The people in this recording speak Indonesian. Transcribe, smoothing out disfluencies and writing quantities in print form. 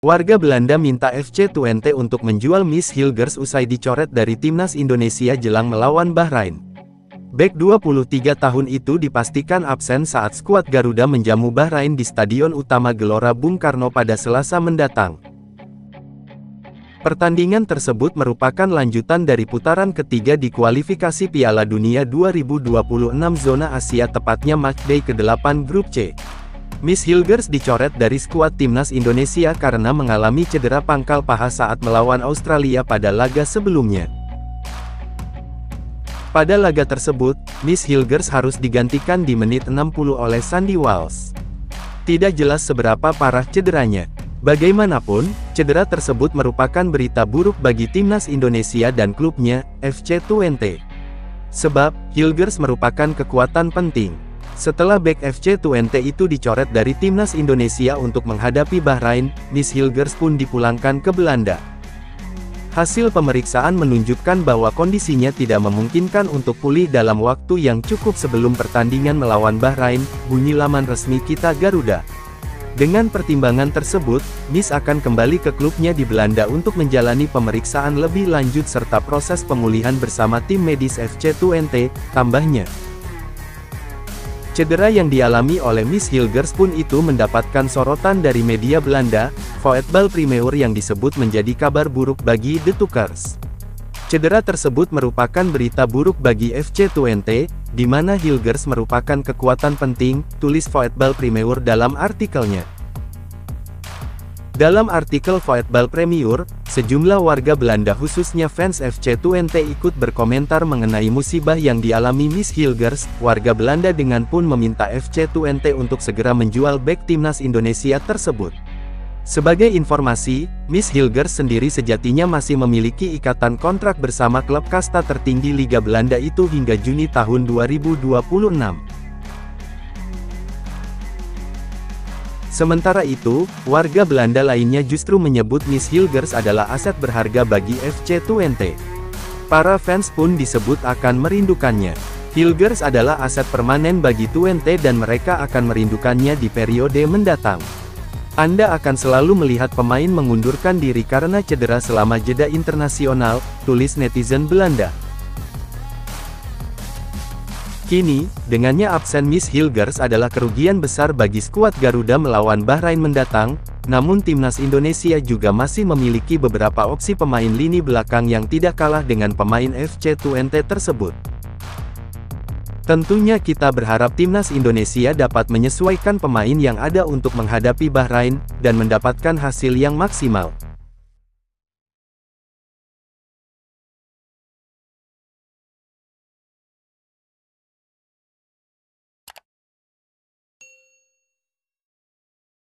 Warga Belanda minta FC Twente untuk menjual Miss Hilgers usai dicoret dari timnas Indonesia jelang melawan Bahrain. Bek 23 tahun itu dipastikan absen saat skuad Garuda menjamu Bahrain di Stadion Utama Gelora Bung Karno pada Selasa mendatang. Pertandingan tersebut merupakan lanjutan dari putaran ketiga di kualifikasi Piala Dunia 2026 zona Asia, tepatnya matchday ke-8 grup C. Miss Hilgers dicoret dari skuad timnas Indonesia karena mengalami cedera pangkal paha saat melawan Australia pada laga sebelumnya. Pada laga tersebut, Miss Hilgers harus digantikan di menit 60 oleh Sandy Walsh. Tidak jelas seberapa parah cederanya. Bagaimanapun, cedera tersebut merupakan berita buruk bagi timnas Indonesia dan klubnya, FC Twente. Sebab, Hilgers merupakan kekuatan penting. Setelah bek FC Twente itu dicoret dari timnas Indonesia untuk menghadapi Bahrain, Miss Hilgers pun dipulangkan ke Belanda. Hasil pemeriksaan menunjukkan bahwa kondisinya tidak memungkinkan untuk pulih dalam waktu yang cukup sebelum pertandingan melawan Bahrain, bunyi laman resmi Kita Garuda. Dengan pertimbangan tersebut, Miss akan kembali ke klubnya di Belanda untuk menjalani pemeriksaan lebih lanjut serta proses pemulihan bersama tim medis FC Twente, tambahnya. Cedera yang dialami oleh Miss Hilgers pun itu mendapatkan sorotan dari media Belanda, Voetbal Primeur, yang disebut menjadi kabar buruk bagi The Tukkers. Cedera tersebut merupakan berita buruk bagi FC Twente, di mana Hilgers merupakan kekuatan penting, tulis Voetbal Primeur dalam artikelnya. Dalam artikel Voetbal Primeur, sejumlah warga Belanda khususnya fans FC Twente ikut berkomentar mengenai musibah yang dialami Miss Hilgers. Warga Belanda dengan pun meminta FC Twente untuk segera menjual bek timnas Indonesia tersebut. Sebagai informasi, Miss Hilgers sendiri sejatinya masih memiliki ikatan kontrak bersama klub kasta tertinggi Liga Belanda itu hingga Juni tahun 2026. Sementara itu, warga Belanda lainnya justru menyebut Miss Hilgers adalah aset berharga bagi FC Twente. Para fans pun disebut akan merindukannya. Hilgers adalah aset permanen bagi Twente dan mereka akan merindukannya di periode mendatang. Anda akan selalu melihat pemain mengundurkan diri karena cedera selama jeda internasional, tulis netizen Belanda. Kini, dengannya absen Miss Hilgers adalah kerugian besar bagi skuad Garuda melawan Bahrain mendatang, namun timnas Indonesia juga masih memiliki beberapa opsi pemain lini belakang yang tidak kalah dengan pemain FC Twente tersebut. Tentunya kita berharap timnas Indonesia dapat menyesuaikan pemain yang ada untuk menghadapi Bahrain, dan mendapatkan hasil yang maksimal.